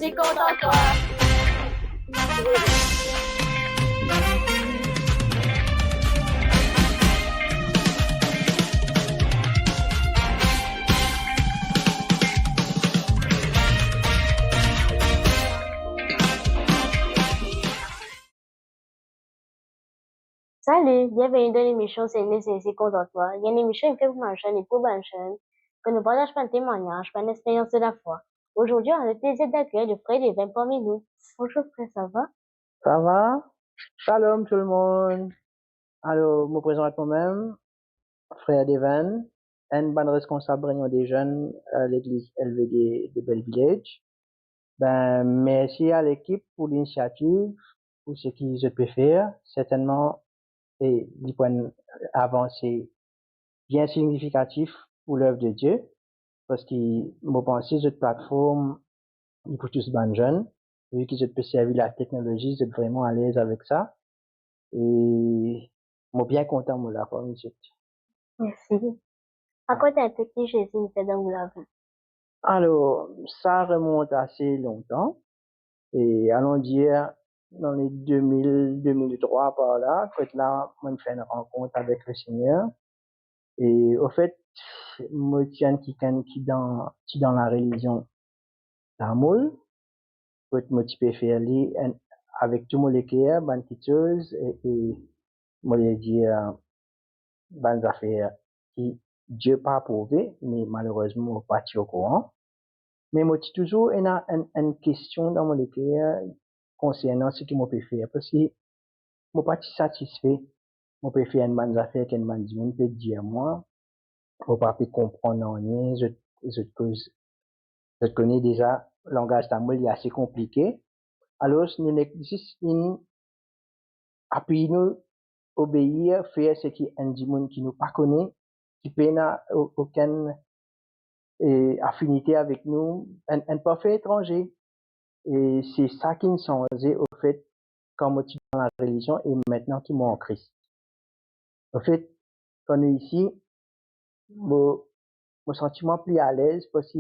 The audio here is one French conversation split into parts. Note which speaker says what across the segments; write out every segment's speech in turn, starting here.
Speaker 1: suis content de toi.
Speaker 2: Salut, bienvenue dans l'émission C'est né, c'est content de toi. Il y a une émission qui fait pour ma chaîne et pour ma chaîne, que nous partageons un témoignage, une expérience de la foi. Aujourd'hui, on a le plaisir d'accueillir le frère Devin parmi nous. Bonjour frère, ça va?
Speaker 3: Ça va? Shalom tout le monde. Alors, je me présente moi-même, frère Devin, un bon responsable réunion des jeunes à l'église LVD de Bellevillage. Merci à l'équipe pour l'initiative, pour ce qu'ils ont pu faire. Certainement, et du point avancé bien significatif pour l'œuvre de Dieu, parce que je pense que cette plateforme, pour tous les jeunes, vu qu'ils ont pu servir la technologie, ils sont vraiment à l'aise avec ça. Et moi bien content de la faire, monsieur.
Speaker 2: Merci. Raconte un peu qui Jésus nous fait dans la vie.
Speaker 3: Alors, ça remonte assez longtemps. Et allons dire, dans les 2000, 2003 par là, quand là, on fait une rencontre avec le Seigneur. Et au fait, moi, tiens, qui dans la religion tamoul, quand moi, tu peux faire avec tout mon équerre, bonne petite chose, et moi, je dire, bonnes affaires qui Dieu pas approuvé, mais malheureusement, pas au courant. Mais moi, j'ai toujours une question dans mon cœur concernant ce que moi peux faire. Parce que moi, pas satisfait. Moi, peux faire une bonne affaire qu'une bonne du monde peut dire moi. Moi, pas peut comprendre rien. Je connais déjà, le langage tamoul est assez compliqué. Alors, nous existe une, appui nous, obéir, faire ce qui est un du monde qui nous pas connaît, qui peut n'a aucune affinité avec nous, un parfait étranger. Et c'est ça qui me changeait au fait quand moi suis dans la religion et maintenant qui moi en Christ. Au fait, quand on est ici, mon sentiment plus à l'aise parce que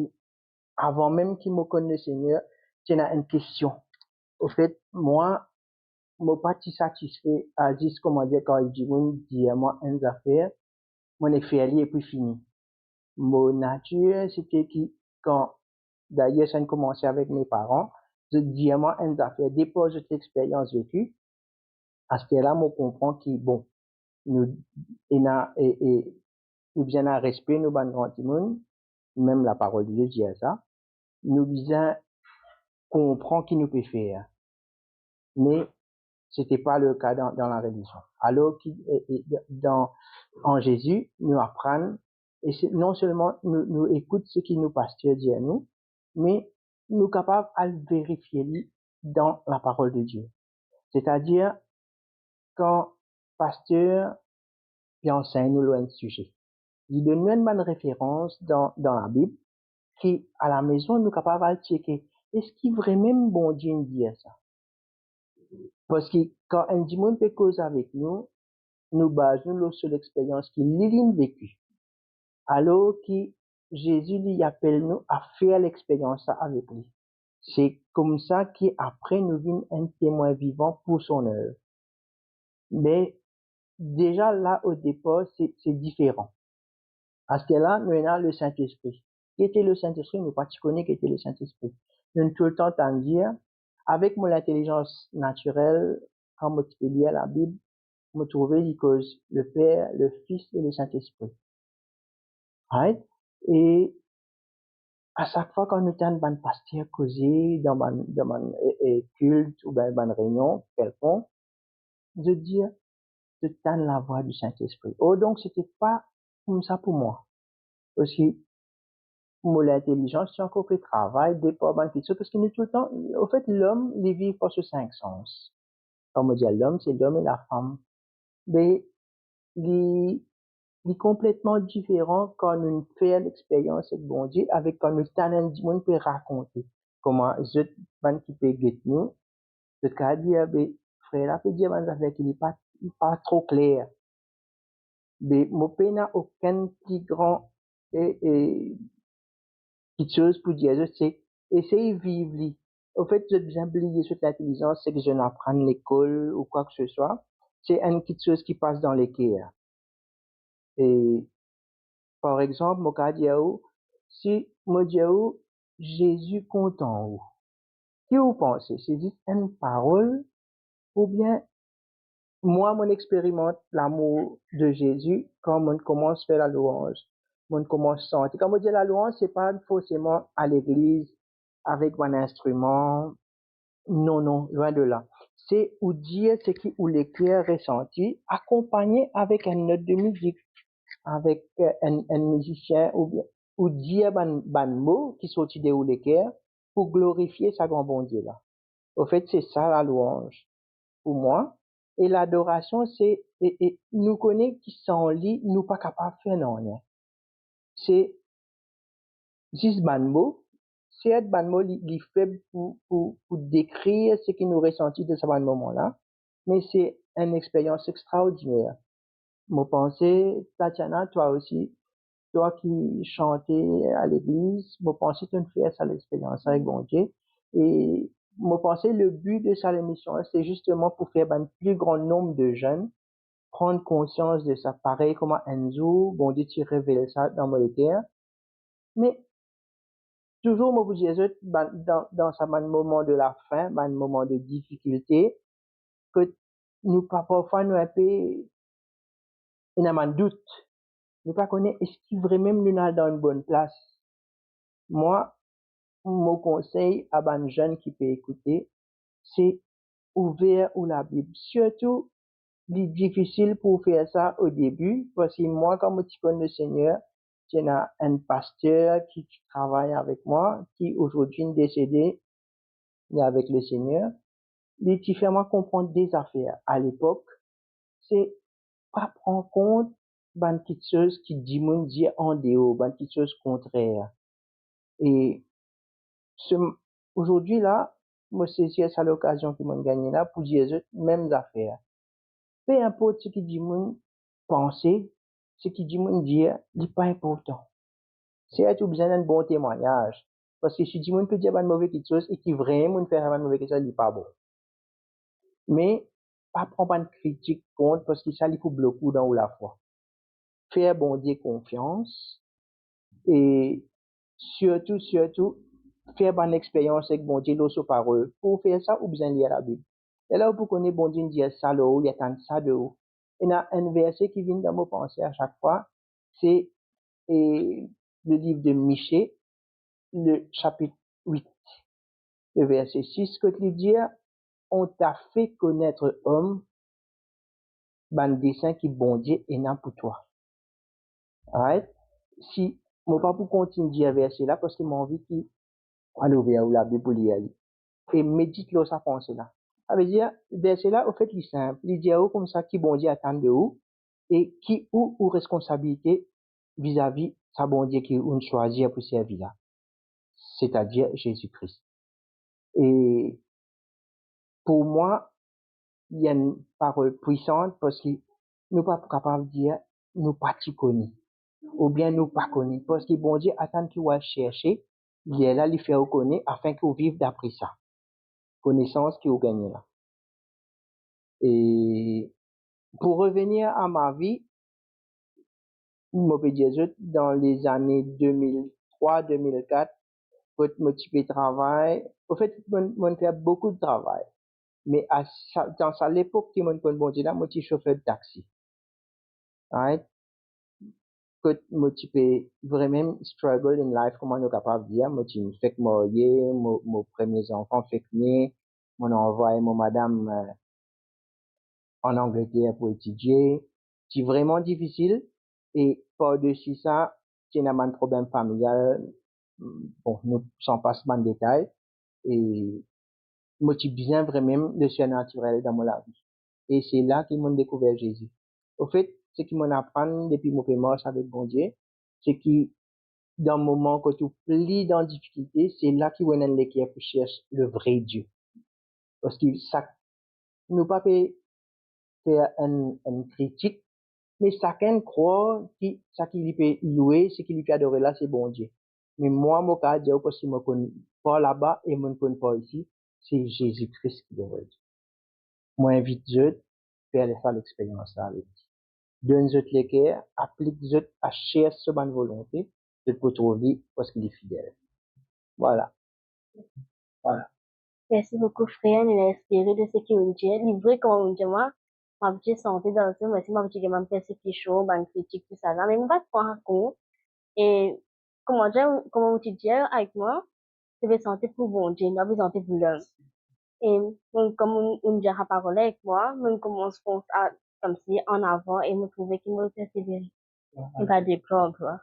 Speaker 3: avant même qu'il me connaisse le Seigneur, j'ai une question. Au fait, moi pas si satisfait à juste comment dire quand il dit moi une affaire, mon effet et puis fini. Mon nature, c'était qui, quand, d'ailleurs, ça a commencé avec mes parents, je dis moi une affaire, dépose cette expérience vécue, à ce là, on comprend que, bon, nous, nous bien à respect, nous, ban grand monde, même la parole de Dieu dit ça, nous bien comprend qui nous peut faire. Mais, c'était pas le cas dans la religion. Alors, en Jésus, nous apprenons, et non seulement nous écoutons ce qui nous pasteur dit à nous, mais nous capables à le vérifier dans la parole de Dieu. C'est-à-dire, quand pasteur qui enseigne nous un sujet, il donne une bonne référence dans la Bible, qui, à la maison, nous capables de checker, est-ce qu'il vraiment bon Dieu nous dit ça? Parce que quand un démon peut causer avec nous, nous basons sur l'expérience qu'il a vécue. Alors que Jésus lui appelle nous à faire l'expérience avec lui. C'est comme ça qu'après nous vîmes un témoin vivant pour son œuvre. Mais déjà là au départ, c'est différent. À ce là, nous avons le Saint-Esprit. Qui était le Saint-Esprit? Nous pas connaître qui était le Saint-Esprit. Nous tout le temps à dire, avec mon intelligence naturelle, quand je peux lire la Bible, me trouver cause le Père, le Fils et le Saint-Esprit. Right? Et à chaque fois qu'on entend un pasteur causer dans un culte ou dans une réunion quelconque, de dire, de tendre la voix du Saint-Esprit. Oh, donc c'était pas comme ça pour moi. Parce que pour l'intelligence, c'est encore fait travail, dépend de quelque chose, parce que nous tout le temps, au fait, l'homme, il vit par ce cinq sens. Comme on dit, l'homme, c'est l'homme et la femme. Mais, il est complètement différent quand on fait l'expérience avec bon Dieu, avec quand le talent du monde peut raconter. Comment, je, qui peut guetter nous, ce cas dire, frère, là, peut dire, affaire qui n'est pas trop clair. Mais, mon père n'a aucun plus grand, et, petite chose pour dire, c'est essayer de vivre, Au fait, je bien oublier toute l'intelligence, c'est que je n'apprends l'école ou quoi que ce soit. C'est une petite chose qui passe dans les cœurs. Et, par exemple, mon cas dit, si, moi dis, Jésus content, ou, qui vous pensez? C'est juste une parole, ou bien, moi, mon expérimente l'amour de Jésus quand on commence à faire la louange. On commence à sentir. Quand on dit la louange, c'est pas forcément à l'église, avec un instrument. Non, non, loin de là. C'est où dire ce qui ou les cœurs ressentis, accompagné avec une note de musique, avec un musicien, ou bien, ou dire ban mot qui sortit de ou les cœurs, pour glorifier sa grand bon Dieu là. Au fait, c'est ça la louange, pour moi. Et l'adoration, c'est, et nous connaît qui s'en lit, nous pas capables de faire non, rien. C'est, juste ban mot, c'est ban mot li faible pour décrire ce qui nous ressentit de ce ban moment-là, mais c'est une expérience extraordinaire. Moi pensais, Tatiana, toi aussi, toi qui chantais à l'église, moi pensais que tu fais ça l'expérience avec bon Dieu. Et moi pensais le but de cette émission, c'est justement pour faire un plus grand nombre de jeunes prendre conscience de ça. Pareil comme Enzo, bon Dieu, tu révèles ça dans mon cœur. Mais toujours, moi, vous dire, dans ce moment de la fin, un moment de difficulté, que nous, parfois, nous, un peu, il y a un doute. Nous pas connaître, est-ce qu'il vraiment nous dans une bonne place? Moi, mon conseil à un jeune qui peut écouter, c'est ouvert ou la Bible. Surtout, c'est difficile pour faire ça au début, parce que moi, comme je connais le Seigneur, j'ai un pasteur qui travaille avec moi, qui aujourd'hui est décédé, mais avec le Seigneur. Les différemment comprendre des affaires. À l'époque, c'est pas prendre compte d'une petite chose qui dit mon dire en dehors, d'une petite chose contraire. Et ce, aujourd'hui là, moi c'est ça l'occasion qui m'a gagné là pour dire les mêmes affaires. Peu importe ce qui dit mon penser, ce qui dit mon dire, n'est pas important. C'est tout besoin d'un bon témoignage. Parce que si dit mon peut dire une mauvaise petite chose et qui vraiment fait une mauvaise chose, il n'est pas bon. Mais pas prendre une critique compte parce que ça il faut beaucoup dans la foi. Faire bon Dieu confiance et surtout faire bonne expérience avec bon Dieu dans sa parole. Pour faire ça, ou besoin lire la Bible. Et là, vous connaissez bon Dieu dire ça là, il y a tant ça de haut. Il y a un verset qui vient dans mon pensée à chaque fois, c'est le livre de Michée, le chapitre 8, le verset 6, que il dit, on t'a fait connaître homme, ban dessin qui bon Dieu et non pour toi. Alright? Si, moi pas pour continuer à verser là, parce que m'a envie qui, à l'ouvrir ou la Bible pour lire. Et médite là, sa pensée là. Ça veut dire, verset là, au fait, il est simple. Il dit, comme ça, qui bon Dieu attend de où, et qui ou responsabilité vis-à-vis, sa bon Dieu qui on choisit pour servir là. C'est-à-dire Jésus-Christ. Et, pour moi, il y a une parole puissante parce que nous pas capables de dire, nous pas connus. Ou bien nous pas connus. Parce que bon Dieu attend qu'il va chercher, il est là, il fait reconnaître afin qu'il vive d'après ça. Connaissance qu'il a gagné là. Et pour revenir à ma vie, je peux dire dans les années 2003-2004, pour être motivé travail, au fait, je fais beaucoup de travail. Mais dans l'époque qui m'a connu bon Dieu là, moi, je suis chauffeur de taxi. Right? Que moi tu peux vraiment struggle in life comment nous capable de dire moi tu me fais que marier mon premiers enfants fait que né mon envoyé mon madame en Angleterre pour étudier c'est vraiment difficile et par-dessus ça tu as un problème familial bon nous sans passer dans le détail et moi tu besoin vraiment de surnaturel dans ma vie et c'est là qu'ils m'ont découvert Jésus au fait ce qui m'en apprend depuis mon marche avec bon Dieu c'est qui dans le moment que tu plies dans la difficulté, c'est là qu'il y a une équipe pour chercher le vrai Dieu. Parce que ça, nous pas faire une critique, mais chacun croit que ça qu'il peut louer, ce qu'il peut adorer là, c'est bon Dieu. Mais moi, mon cas, Dieu, parce que je ne connais pas là-bas et je ne connais pas ici, c'est Jésus-Christ qui devrait dire. Moi, invite eux, faire l'expérience avec. Donne eux les cœurs, applique eux à chercher bonne volonté, de pour trouver parce qu'il est fidèle. Voilà. Voilà.
Speaker 2: Merci beaucoup, frère. Nous espérons de ce que vous dites. Livré comme on dit, moi, ma petite santé dans ce, moi, si ma petite gamme persécution, chaud, ban critique, tout ça, là, mais on va te prendre compte. Et, comment dire, comment vous dites avec moi, je vais sentir pour bon Dieu, je vais sentir pour l'homme. Et, comme on dit la parole avec moi, on commence à, comme si, en avant, et me trouver qu'il me persévère. On va déplore, quoi.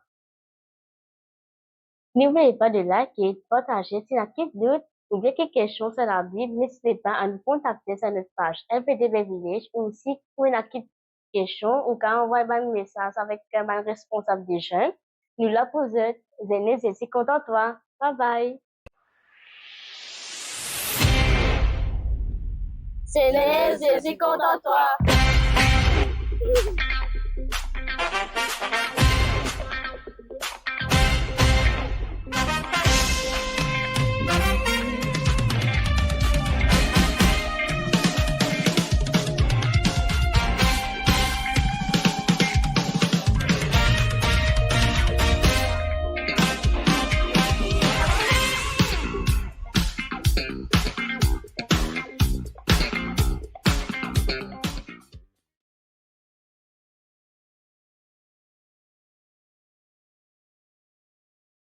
Speaker 2: N'oubliez pas de liker, de partager si la question ou bien quelque chose sur la Bible, n'hésitez pas à nous contacter sur notre page FPDB Village ou si vous avez une question ou quand on envoie un message avec un responsable des jeunes, nous la posons, je suis content de toi. Bye bye. C'est je suis content de toi.